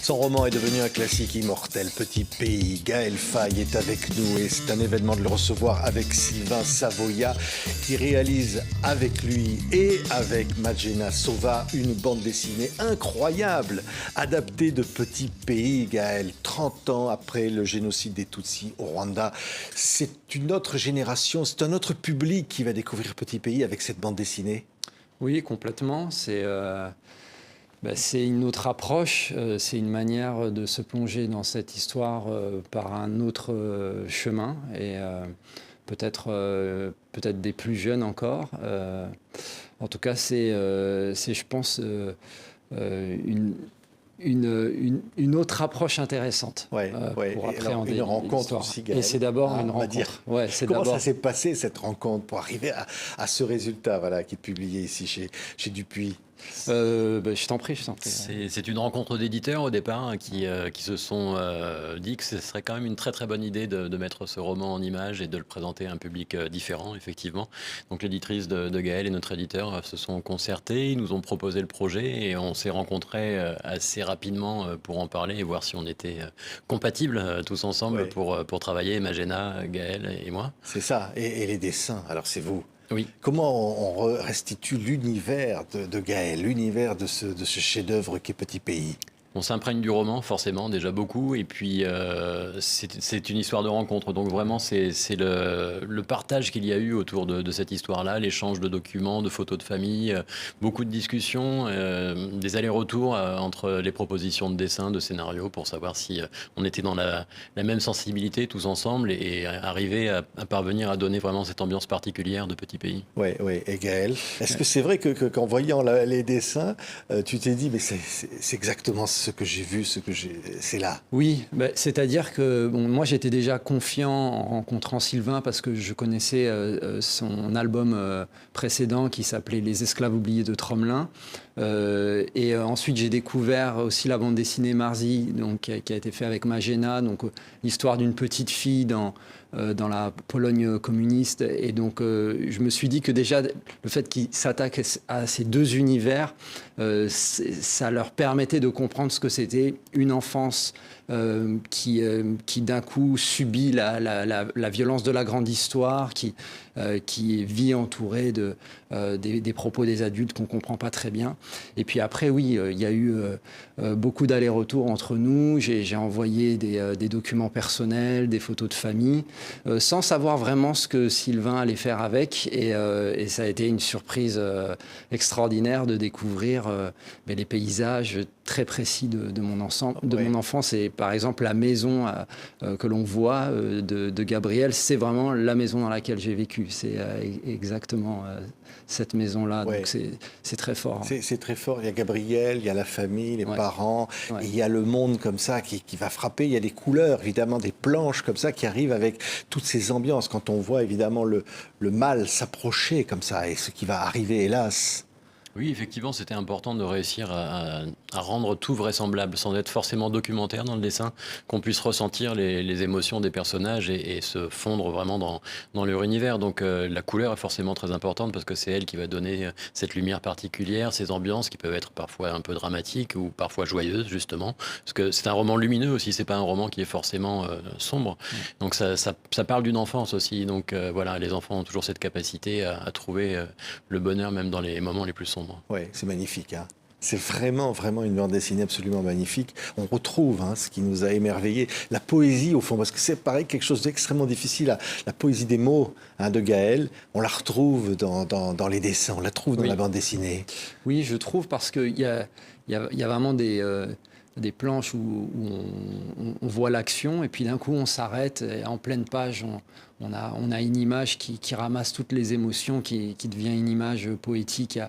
Son roman est devenu un classique immortel, Petit Pays. Gaël Faye est avec nous et c'est un événement de le recevoir avec Sylvain Savoya qui réalise avec lui et avec Majena Sova une bande dessinée incroyable, adaptée de Petit Pays. Gaël, 30 ans après le génocide des Tutsis au Rwanda, c'est une autre génération, c'est un autre public qui va découvrir Petit Pays avec cette bande dessinée. Oui, complètement. C'est une autre approche, c'est une manière de se plonger dans cette histoire par un autre chemin et peut-être des plus jeunes encore. En tout cas, c'est je pense, une autre approche intéressante pour appréhender une rencontre l'histoire. aussi, Gaël. Et c'est d'abord une rencontre. Comment ça s'est passé cette rencontre pour arriver à ce résultat qui est publié ici chez Dupuis? Je t'en prie. C'est une rencontre d'éditeurs au départ qui se sont dit que ce serait quand même une très très bonne idée de mettre ce roman en images et de le présenter à un public différent, effectivement. Donc l'éditrice de Gaël et notre éditeur se sont concertés, ils nous ont proposé le projet et on s'est rencontrés assez rapidement pour en parler et voir si on était compatibles tous ensemble pour travailler, Majena, Gaël et moi. C'est ça, et les dessins, alors c'est vous. Oui. Comment on restitue l'univers de Gaël, l'univers de ce chef-d'œuvre qu'est Petit Pays? On s'imprègne du roman, forcément, déjà beaucoup. Et puis, c'est une histoire de rencontre. Donc, vraiment, c'est le partage qu'il y a eu autour de cette histoire-là, l'échange de documents, de photos de famille, beaucoup de discussions, des allers-retours entre les propositions de dessin, de scénario, pour savoir si on était dans la même sensibilité tous ensemble et arriver à parvenir à donner vraiment cette ambiance particulière de Petit Pays. Oui. Et Gaël, est-ce que c'est vrai qu'en voyant les dessins, tu t'es dit, mais c'est exactement ce que j'ai vu, c'est là? Oui, c'est-à-dire que moi j'étais déjà confiant en rencontrant Sylvain parce que je connaissais son album précédent qui s'appelait Les Esclaves oubliés de Tromelin. Et ensuite j'ai découvert aussi la bande dessinée Marzi, qui a été faite avec Majena, donc l'histoire d'une petite fille dans la Pologne communiste. Et donc je me suis dit que déjà le fait qu'ils s'attaquent à ces deux univers, ça leur permettait de comprendre ce que c'était une enfance qui d'un coup subit la violence de la grande histoire, qui vit entourée des propos des adultes qu'on ne comprend pas très bien. Et puis après, oui, il y a eu beaucoup d'allers-retours entre nous. J'ai envoyé des documents personnels, des photos de famille, sans savoir vraiment ce que Sylvain allait faire avec. Et ça a été une surprise extraordinaire de découvrir les paysages très précis de mon enfance. Et par exemple, la maison que l'on voit de Gabriel, c'est vraiment la maison dans laquelle j'ai vécu. C'est exactement cette maison-là. Donc c'est très fort. C'est très fort. Il y a Gabriel, il y a la famille, les parents. Et il y a le monde comme ça qui va frapper. Il y a des couleurs, évidemment, des planches comme ça qui arrivent avec toutes ces ambiances. Quand on voit évidemment le mal s'approcher comme ça et ce qui va arriver, hélas. Oui, effectivement, c'était important de réussir à rendre tout vraisemblable, sans être forcément documentaire dans le dessin, qu'on puisse ressentir les émotions des personnages et se fondre vraiment dans leur univers. Donc la couleur est forcément très importante parce que c'est elle qui va donner cette lumière particulière, ces ambiances qui peuvent être parfois un peu dramatiques ou parfois joyeuses, justement. Parce que c'est un roman lumineux aussi, c'est pas un roman qui est forcément sombre. Donc ça parle d'une enfance aussi. Donc voilà, les enfants ont toujours cette capacité à trouver le bonheur même dans les moments les plus sombres. Oui, c'est magnifique. C'est vraiment une bande dessinée absolument magnifique. On retrouve ce qui nous a émerveillés, la poésie au fond, parce que c'est pareil, quelque chose d'extrêmement difficile. La poésie des mots de Gaël, on la retrouve dans les dessins, on la trouve dans la bande dessinée. Oui, je trouve, parce qu'il y a vraiment des planches où on voit l'action et puis d'un coup on s'arrête et en pleine page on a une image qui ramasse toutes les émotions, qui devient une image poétique.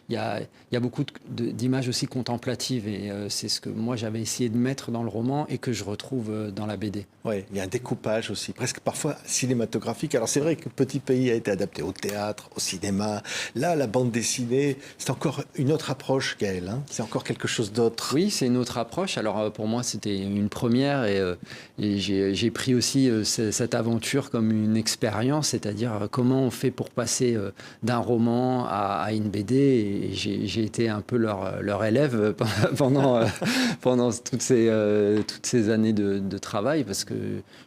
Il y a beaucoup d'images aussi contemplatives et c'est ce que moi j'avais essayé de mettre dans le roman et que je retrouve dans la BD. Oui, il y a un découpage aussi, presque parfois cinématographique. Alors c'est vrai que Petit Pays a été adapté au théâtre, au cinéma. Là, la bande dessinée, c'est encore une autre approche, Gaël. C'est encore quelque chose d'autre. Oui, c'est une autre approche. Alors pour moi, c'était une première et j'ai pris aussi cette aventure comme une expérience, c'est-à-dire comment on fait pour passer d'un roman à une BD. Et j'ai été un peu leur élève pendant toutes ces années de travail, parce que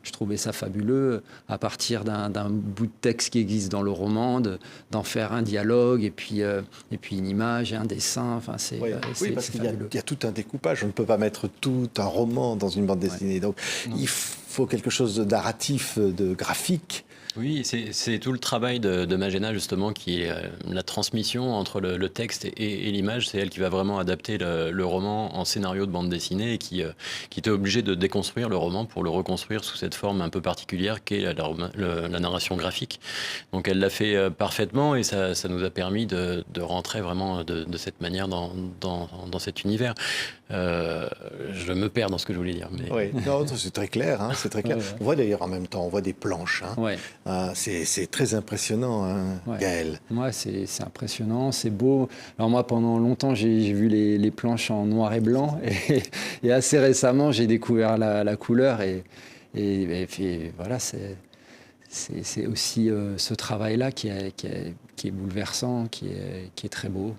je trouvais ça fabuleux, à partir d'un bout de texte qui existe dans le roman, d'en faire un dialogue, et puis une image et un dessin. Enfin, oui, parce qu'il y a tout un découpage. On ne peut pas mettre tout un roman dans une bande dessinée. Donc, il faut quelque chose de narratif, de graphique. Oui, c'est tout le travail de Magéna, justement, qui est la transmission entre le texte et l'image. C'est elle qui va vraiment adapter le roman en scénario de bande dessinée et qui était obligée de déconstruire le roman pour le reconstruire sous cette forme un peu particulière qu'est la narration graphique. Donc elle l'a fait parfaitement, et ça nous a permis de rentrer vraiment de cette manière dans cet univers. Je me perds dans ce que je voulais dire. Mais... Oui, non, c'est très clair. Hein, c'est très clair. Ouais. On voit d'ailleurs en même temps, on voit des planches. Hein. Ouais. C'est très impressionnant, hein, Gaël. Ouais, c'est impressionnant, c'est beau. Alors moi, pendant longtemps, j'ai vu les planches en noir et blanc, et assez récemment, j'ai découvert la couleur, et voilà, c'est aussi ce travail-là qui est bouleversant, qui est très beau.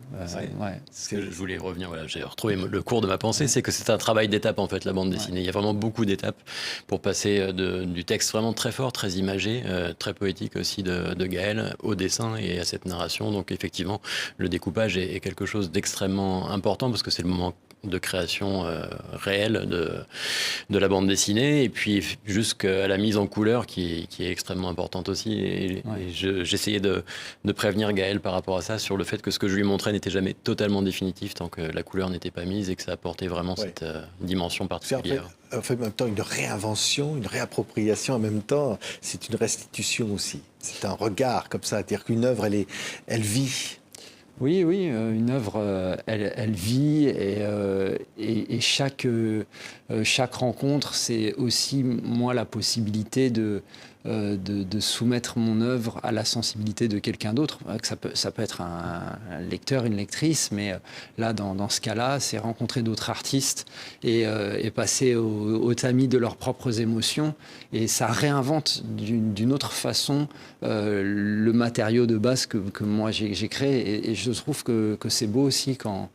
Ce que je voulais revenir, voilà, j'ai retrouvé le cours de ma pensée, c'est que c'est un travail d'étape, en fait, la bande dessinée. Il y a vraiment beaucoup d'étapes pour passer du texte vraiment très fort, très imagé, très poétique aussi de Gaël, au dessin et à cette narration. Donc effectivement, le découpage est quelque chose d'extrêmement important, parce que c'est le moment de création réelle de la bande dessinée, et puis jusqu'à la mise en couleur qui est extrêmement importante aussi. Et j'essayais de prévenir Gaël par rapport à ça, sur le fait que ce que je lui montrais n'était jamais totalement définitif tant que la couleur n'était pas mise, et que ça apportait vraiment cette dimension particulière. En fait, en même temps, une réinvention, une réappropriation, en même temps, c'est une restitution aussi. C'est un regard comme ça, c'est-à-dire qu'une œuvre, elle vit. Oui, une œuvre, elle vit, et chaque rencontre, c'est aussi, moi, la possibilité de soumettre mon œuvre à la sensibilité de quelqu'un d'autre. Ça peut être un lecteur, une lectrice, mais là, dans ce cas-là, c'est rencontrer d'autres artistes et passer au tamis de leurs propres émotions, et ça réinvente d'une autre façon le matériau de base que moi j'ai créé, et je trouve que c'est beau aussi quand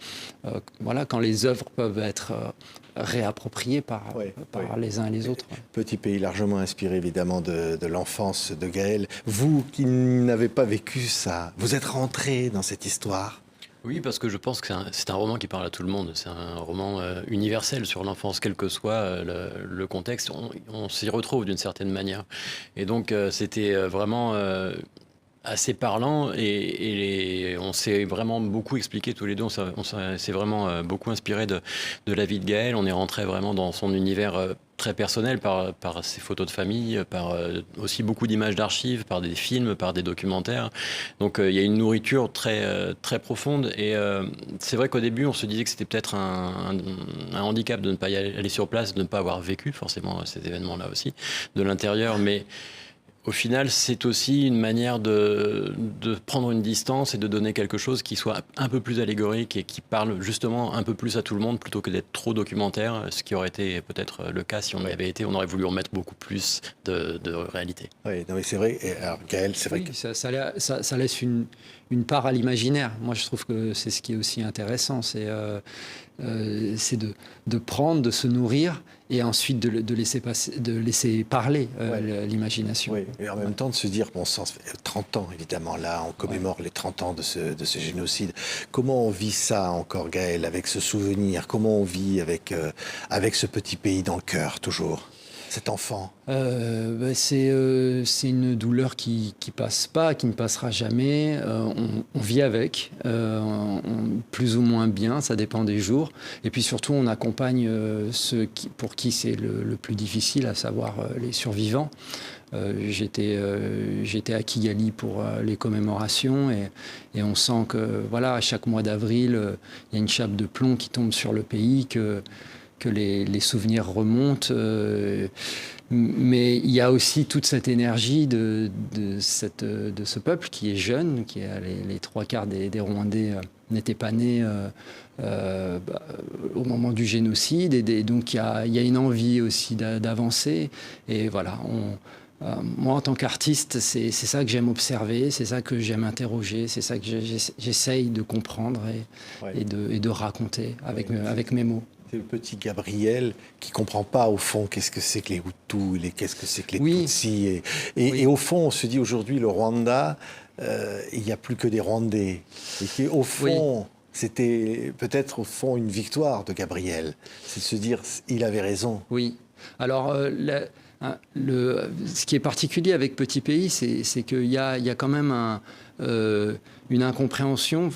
les œuvres peuvent être réappropriés par les uns et les autres. Petit pays largement inspiré évidemment de l'enfance de Gaël. Vous qui n'avez pas vécu ça, vous êtes rentré dans cette histoire? Oui, parce que je pense que c'est un roman qui parle à tout le monde. C'est un roman universel sur l'enfance, quel que soit le contexte. On s'y retrouve d'une certaine manière. Et donc c'était vraiment assez parlant, et on s'est vraiment beaucoup expliqué tous les deux. On s'est vraiment beaucoup inspiré de la vie de Gaël. On est rentré vraiment dans son univers très personnel, par ses photos de famille, par aussi beaucoup d'images d'archives, par des films, par des documentaires. Donc il y a une nourriture très profonde, et c'est vrai qu'au début on se disait que c'était peut-être un handicap de ne pas y aller sur place, de ne pas avoir vécu forcément ces événements-là aussi de l'intérieur, mais au final, c'est aussi une manière de prendre une distance et de donner quelque chose qui soit un peu plus allégorique et qui parle justement un peu plus à tout le monde, plutôt que d'être trop documentaire, ce qui aurait été peut-être le cas si on y avait été. On aurait voulu en mettre beaucoup plus de réalité. Oui, non, mais c'est vrai. Et alors, Gaël, c'est vrai que ça laisse une part à l'imaginaire. Moi, je trouve que c'est ce qui est aussi intéressant. C'est de prendre, de se nourrir, et ensuite de laisser parler l'imagination. Oui, et en même temps de se dire, bon sang, ça fait 30 ans évidemment, là on commémore les 30 ans de ce génocide. Comment on vit ça encore, Gaël, avec ce souvenir? Comment on vit avec ce petit pays dans le cœur, toujours, cet enfant? C'est une douleur qui passe pas, qui ne passera jamais. On vit avec, plus ou moins bien, ça dépend des jours. Et puis surtout, on accompagne ceux pour qui c'est le plus difficile, à savoir les survivants. J'étais à Kigali pour les commémorations, et on sent que à chaque mois d'avril, il y a une chape de plomb qui tombe sur le pays, que les souvenirs remontent. Mais il y a aussi toute cette énergie de ce peuple qui est jeune, qui a les trois quarts des Rwandais n'étaient pas nés au moment du génocide, et donc il y a une envie aussi d'avancer. Et voilà, Moi, en tant qu'artiste, c'est ça que j'aime observer, c'est ça que j'aime interroger, c'est ça que j'essaye de comprendre et de raconter avec mes mots. C'est le petit Gabriel qui ne comprend pas, au fond, qu'est-ce que c'est que les Hutus, qu'est-ce que c'est que les Tutsis. Et au fond, on se dit aujourd'hui, le Rwanda, il n'y a plus que des Rwandais. Et au fond, c'était peut-être au fond une victoire de Gabriel. C'est de se dire, il avait raison. Oui. Alors, ce qui est particulier avec Petit Pays, c'est qu'il y a quand même une incompréhension,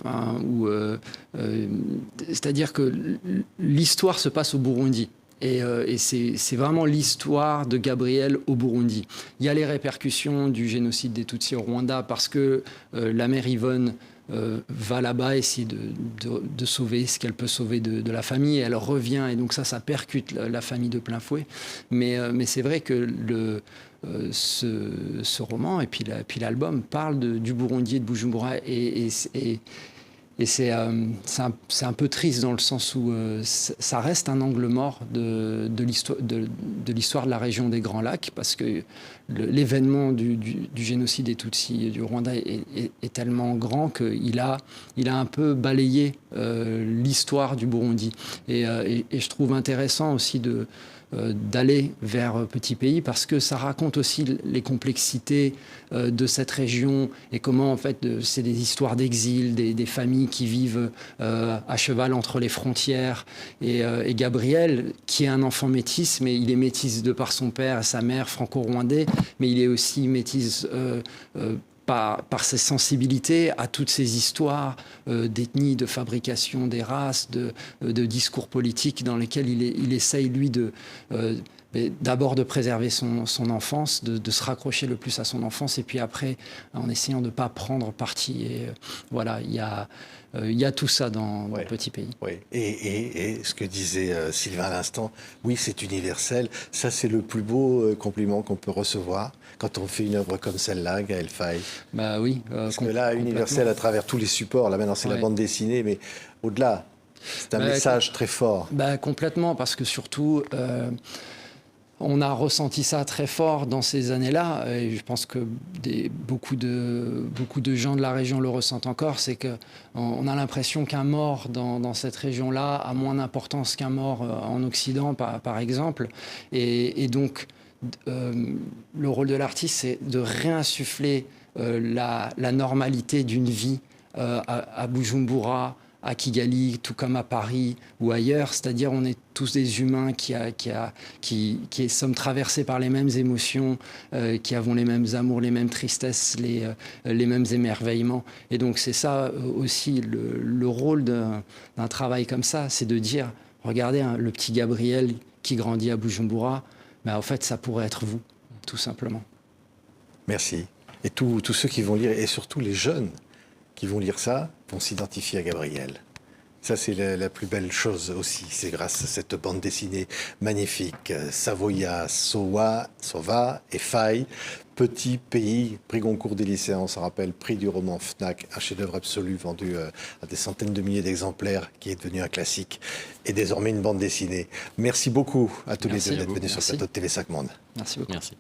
c'est-à-dire que l'histoire se passe au Burundi. Et c'est vraiment l'histoire de Gabriel au Burundi. Il y a les répercussions du génocide des Tutsis au Rwanda parce que la mère Yvonne va là-bas essayer de sauver ce qu'elle peut sauver de la famille. Elle revient et donc ça percute la famille de plein fouet. Mais c'est vrai que ce roman et puis l'album parle du Burundi et de Bujumbura et c'est un peu triste dans le sens où ça reste un angle mort de l'histoire de la région des Grands Lacs parce que l'événement du génocide des Tutsis du Rwanda est tellement grand qu'il a un peu balayé l'histoire du Burundi. Et je trouve intéressant aussi d'aller vers Petit Pays parce que ça raconte aussi les complexités de cette région et comment en fait c'est des histoires d'exil, des familles qui vivent à cheval entre les frontières et Gabriel qui est un enfant métis, mais il est métis de par son père et sa mère franco-rwandais, mais il est aussi métis par ses sensibilités à toutes ces histoires d'ethnie, de fabrication des races, de discours politiques dans lesquels il essaye, lui, d'abord de préserver son enfance, de se raccrocher le plus à son enfance, et puis après, en essayant de ne pas prendre parti. Et voilà, il y a tout ça dans Petit Pays. Oui. Et ce que disait Sylvain à l'instant, oui, c'est universel. Ça, c'est le plus beau compliment qu'on peut recevoir quand on fait une œuvre comme celle-là, Gaël Faye. Bah oui. Parce que là, universel à travers tous les supports. Là, maintenant, c'est la bande dessinée, mais au-delà, c'est un message très fort. Complètement, parce que surtout... on a ressenti ça très fort dans ces années-là, et je pense que beaucoup de gens de la région le ressentent encore, c'est qu'on a l'impression qu'un mort dans cette région-là a moins d'importance qu'un mort en Occident, par exemple. Et donc, le rôle de l'artiste, c'est de réinsuffler la normalité d'une vie à Bujumbura, à Kigali, tout comme à Paris ou ailleurs, c'est-à-dire on est tous des humains qui sommes traversés par les mêmes émotions, qui avons les mêmes amours, les mêmes tristesses, les mêmes émerveillements. Et donc c'est ça aussi le rôle d'un travail comme ça, c'est de dire, regardez le petit Gabriel qui grandit à Bujumbura, en fait ça pourrait être vous, tout simplement. Merci. Et tous ceux qui vont lire, et surtout les jeunes qui vont lire ça, vont s'identifier à Gabriel. Ça, c'est la plus belle chose aussi. C'est grâce à cette bande dessinée magnifique. Savoya, Sova et Faye. Petit Pays, prix Goncourt des lycéens, on s'en rappelle, prix du roman Fnac, un chef-d'œuvre absolu vendu à des centaines de milliers d'exemplaires, qui est devenu un classique et désormais une bande dessinée. Merci beaucoup à tous les deux d'être venus sur le plateau de TV5 Monde. Merci beaucoup. Merci.